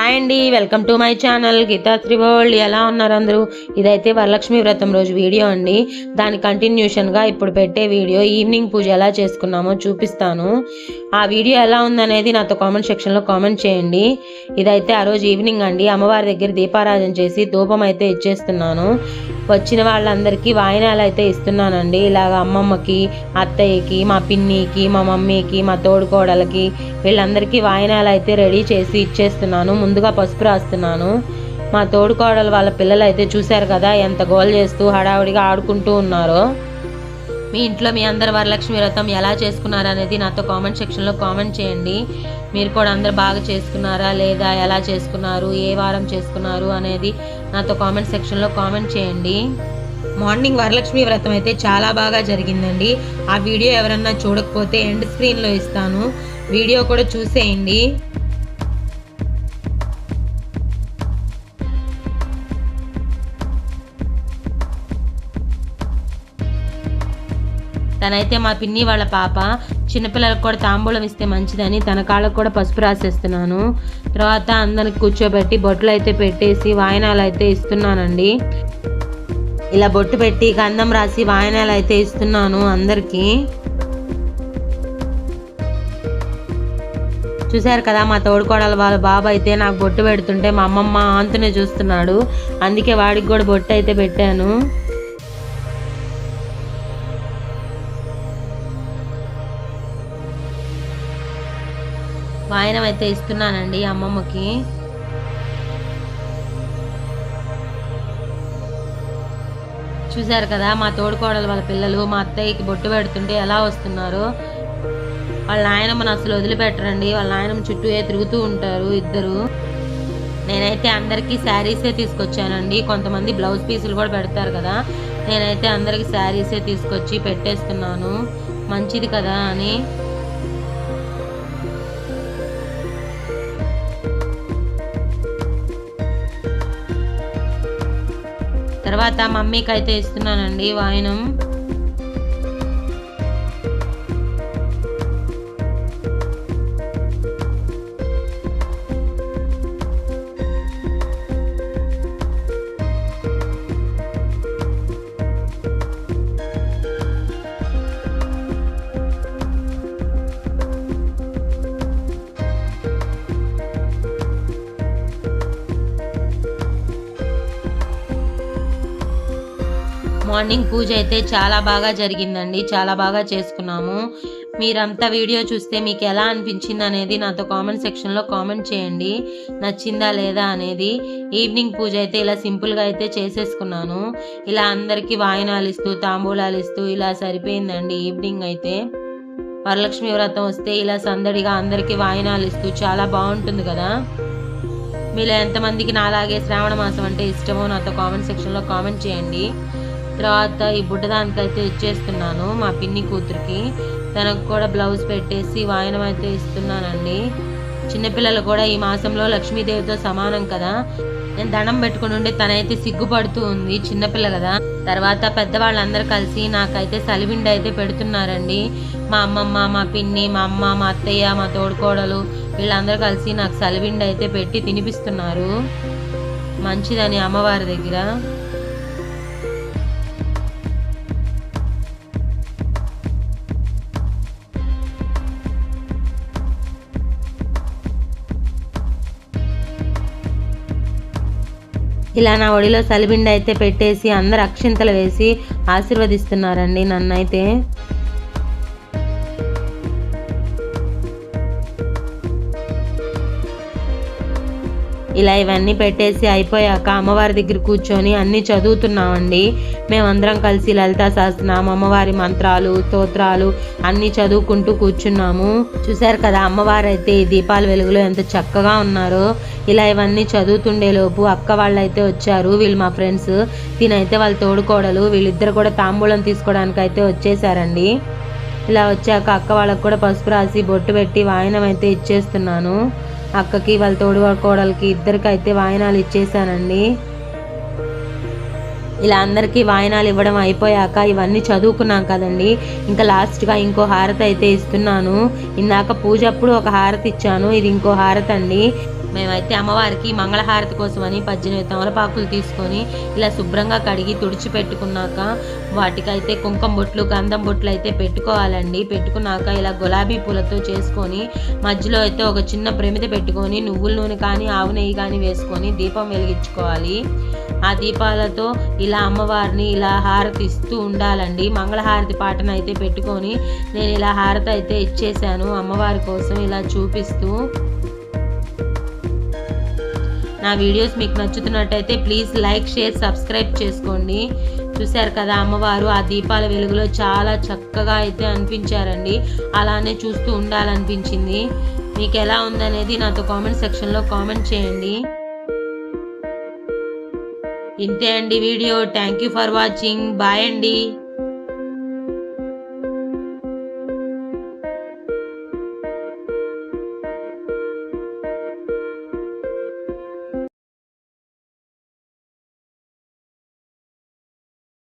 Hi అండి, welcome to my channel Geethasri world. ఎలా ఉన్నారు అందరూ? ఇదైతే వరలక్ష్మి వ్రతం రోజు వీడియో అండి. దాని కంటిన్యూషన్గా ఇప్పుడు పెట్టే వీడియో ఈవినింగ్ పూజ ఎలా చేసుకున్నామో చూపిస్తాను. ఆ వీడియో ఎలా ఉందనేది నాతో కామెంట్ సెక్షన్లో కామెంట్ చేయండి. ఇదైతే ఆ రోజు ఈవినింగ్ అండి. అమ్మవారి దగ్గర దీపారాధన చేసి ధూపం అయితే ఇచ్చేస్తున్నాను. వచ్చిన వాళ్ళందరికీ వాయినాలు అయితే ఇస్తున్నానండి. ఇలాగ అమ్మమ్మకి, అత్తయ్యకి, మా పిన్నికి, మా మమ్మీకి, మా తోడుకోడలకి వీళ్ళందరికీ వాయినాలు అయితే రెడీ చేసి ఇచ్చేస్తున్నాను. ముందుగా పసుపు రాస్తున్నాను. మా తోడుకోడలు వాళ్ళ పిల్లలు అయితే చూశారు కదా ఎంత గోల్ చేస్తూ హడావుడిగా ఆడుకుంటూ ఉన్నారో. మీ ఇంట్లో మీ అందరు వరలక్ష్మి వ్రతం ఎలా చేసుకున్నారా అనేది నాతో కామెంట్ సెక్షన్లో కామెంట్ చేయండి. మీరు కూడా అందరు బాగా చేసుకున్నారా లేదా, ఎలా చేసుకున్నారు, ఏ వారం చేసుకున్నారు అనేది నాతో కామెంట్ సెక్షన్లో కామెంట్ చేయండి. మార్నింగ్ వరలక్ష్మి వ్రతం అయితే చాలా బాగా జరిగిందండి. ఆ వీడియో ఎవరన్నా చూడకపోతే ఎండ్ స్క్రీన్లో ఇస్తాను, వీడియో కూడా చూసేయండి. తనైతే మా పిన్ని వాళ్ళ పాప, చిన్నపిల్లలకు కూడా తాంబూలం ఇస్తే మంచిదని తన కాళ్ళకు కూడా పసుపు రాసేస్తున్నాను. తర్వాత అందరికి కూర్చోబెట్టి బొట్లు అయితే పెట్టేసి వాయనాలు అయితే ఇస్తున్నానండి. ఇలా బొట్టు పెట్టి గంధం రాసి వాయనాలు అయితే ఇస్తున్నాను అందరికీ. చూశారు కదా, మా తోడుకోడల వాళ్ళ బాబు అయితే నాకు బొట్టు పెడుతుంటే మా అమ్మమ్మ ఆంతనే చూస్తున్నాడు. అందుకే వాడికి కూడా బొట్టు అయితే పెట్టాను. వాయనం అయితే ఇస్తున్నానండి అమ్మమ్మకి. చూశారు కదా, మా తోడుకోడలు వాళ్ళ పిల్లలు మా అత్తయ్యకి బొట్టు పెడుతుంటే ఎలా వస్తున్నారో. వాళ్ళ నాయనమ్మని అసలు వదిలిపెట్టరండి, వాళ్ళ నాయనమ్మ చుట్టూ తిరుగుతూ ఉంటారు ఇద్దరు. నేనైతే అందరికీ శారీసే తీసుకొచ్చానండి. కొంతమంది బ్లౌజ్ పీసులు కూడా పెడతారు కదా, నేనైతే అందరికీ శారీసే తీసుకొచ్చి పెట్టేస్తున్నాను, మంచిది కదా అని. తర్వాత మమ్మీకి అయితే ఇస్తున్నానండి వాయనం. మార్నింగ్ పూజ అయితే చాలా బాగా జరిగిందండి, చాలా బాగా చేసుకున్నాము. మీరంతా వీడియో చూస్తే మీకు ఎలా అనిపించింది అనేది నాతో కామెంట్ సెక్షన్లో కామెంట్ చేయండి, నచ్చిందా లేదా అనేది. ఈవినింగ్ పూజ అయితే ఇలా సింపుల్గా అయితే చేసేసుకున్నాను. ఇలా అందరికీ వాయినాలు ఇస్తూ తాంబూలాలు ఇస్తూ ఇలా సరిపోయిందండి ఈవినింగ్ అయితే. వరలక్ష్మి వ్రతం వస్తే ఇలా సందడిగా అందరికీ వాయినాలు ఇస్తూ చాలా బాగుంటుంది కదా. మీలో ఎంతమందికి నాలాగే శ్రావణ మాసం అంటే ఇష్టమో నాతో కామెంట్ సెక్షన్లో కామెంట్ చేయండి. తర్వాత ఈ బుడ్డదానికైతే ఇచ్చేస్తున్నాను మా పిన్ని కూతురికి. తనకు కూడా బ్లౌజ్ పెట్టేసి వాయనం అయితే ఇస్తున్నానండి. చిన్నపిల్లలు కూడా ఈ మాసంలో లక్ష్మీదేవితో సమానం కదా. నేను దండం పెట్టుకుని ఉండి తనైతే సిగ్గుపడుతూ ఉంది, చిన్నపిల్ల కదా. తర్వాత పెద్దవాళ్ళందరూ కలిసి నాకైతే సలివిండి అయితే పెడుతున్నారండి. మా అమ్మమ్మ, మా పిన్ని, మా అమ్మ, మా అత్తయ్య, మా తోడుకోడలు వీళ్ళందరూ కలిసి నాకు సలివిండి అయితే పెట్టి తినిపిస్తున్నారు, మంచిదని అమ్మవారి దగ్గర. ఇలా నా ఒడిలో సలిబిండి అయితే పెట్టేసి అందరు అక్షింతలు వేసి ఆశీర్వదిస్తున్నారండి నన్నైతే. ఇలా ఇవన్నీ పెట్టేసి అయిపోయాక అమ్మవారి దగ్గర కూర్చొని అన్నీ చదువుతున్నామండి. మేమందరం కలిసి లలితా సహస్రనామం, అమ్మవారి మంత్రాలు, స్తోత్రాలు అన్నీ చదువుకుంటూ కూర్చున్నాము. చూశారు కదా, అమ్మవారు అయితే ఈ దీపాల వెలుగులో ఎంత చక్కగా ఉన్నారో. ఇలా ఇవన్నీ చదువుతుండేలోపు అక్క వాళ్ళు అయితే వచ్చారు, వీళ్ళు మా ఫ్రెండ్స్. తినైతే వాళ్ళ తోడుకోడలు, వీళ్ళిద్దరు కూడా తాంబూలం తీసుకోవడానికి అయితే వచ్చేసారండి. ఇలా వచ్చాక అక్క వాళ్ళకు కూడా పసుపు రాసి బొట్టు పెట్టి వాయనం అయితే ఇచ్చేస్తున్నాను. అక్కకి వాళ్ళ తోడుకోడలకి ఇద్దరికైతే వాయనాలు ఇచ్చేసానండి. ఇలా అందరికీ వాయనాలు ఇవ్వడం అయిపోయాక ఇవన్నీ చదువుకున్నాం కదండి, ఇంకా లాస్ట్గా ఇంకో హారతి అయితే ఇస్తున్నాను. ఇందాక పూజ అప్పుడు ఒక హారతి ఇచ్చాను, ఇది ఇంకో హారతి అండి. మేమైతే అమ్మవారికి మంగళహారతి కోసమని 18 తమలపాకులు తీసుకొని ఇలా శుభ్రంగా కడిగి తుడిచిపెట్టుకున్నాక వాటికైతే కుంకుమ బొట్లు గంధం బొట్లు అయితే పెట్టుకోవాలండి. పెట్టుకున్నాక ఇలా గులాబీ పూలతో చేసుకొని మధ్యలో అయితే ఒక చిన్న ప్రమిద పెట్టుకొని నువ్వుల నూనె కానీ ఆవు నెయ్యి కానీ వేసుకొని దీపం వెలిగించుకోవాలి. ఆ దీపాలతో ఇలా అమ్మవారిని ఇలా హారతి ఇస్తూ ఉండాలండి. మంగళహారతి పాటను అయితే పెట్టుకొని నేను ఇలా హారతి అయితే ఇచ్చేసాను అమ్మవారి కోసం ఇలా చూపిస్తూ. నా వీడియోస్ మీకు నచ్చుతున్నట్టయితే ప్లీజ్ లైక్ షేర్ సబ్స్క్రైబ్ చేసుకోండి. చూశారు కదా అమ్మవారు ఆ దీపాల వెలుగులో చాలా చక్కగా అయితే అనిపించారండి. అలానే చూస్తూ ఉండాలనిపించింది. మీకు ఎలా ఉందనేది నాతో కామెంట్ సెక్షన్లో కామెంట్ చేయండి. ఇంతే అండి video. Thank you for watching. Bye అండి.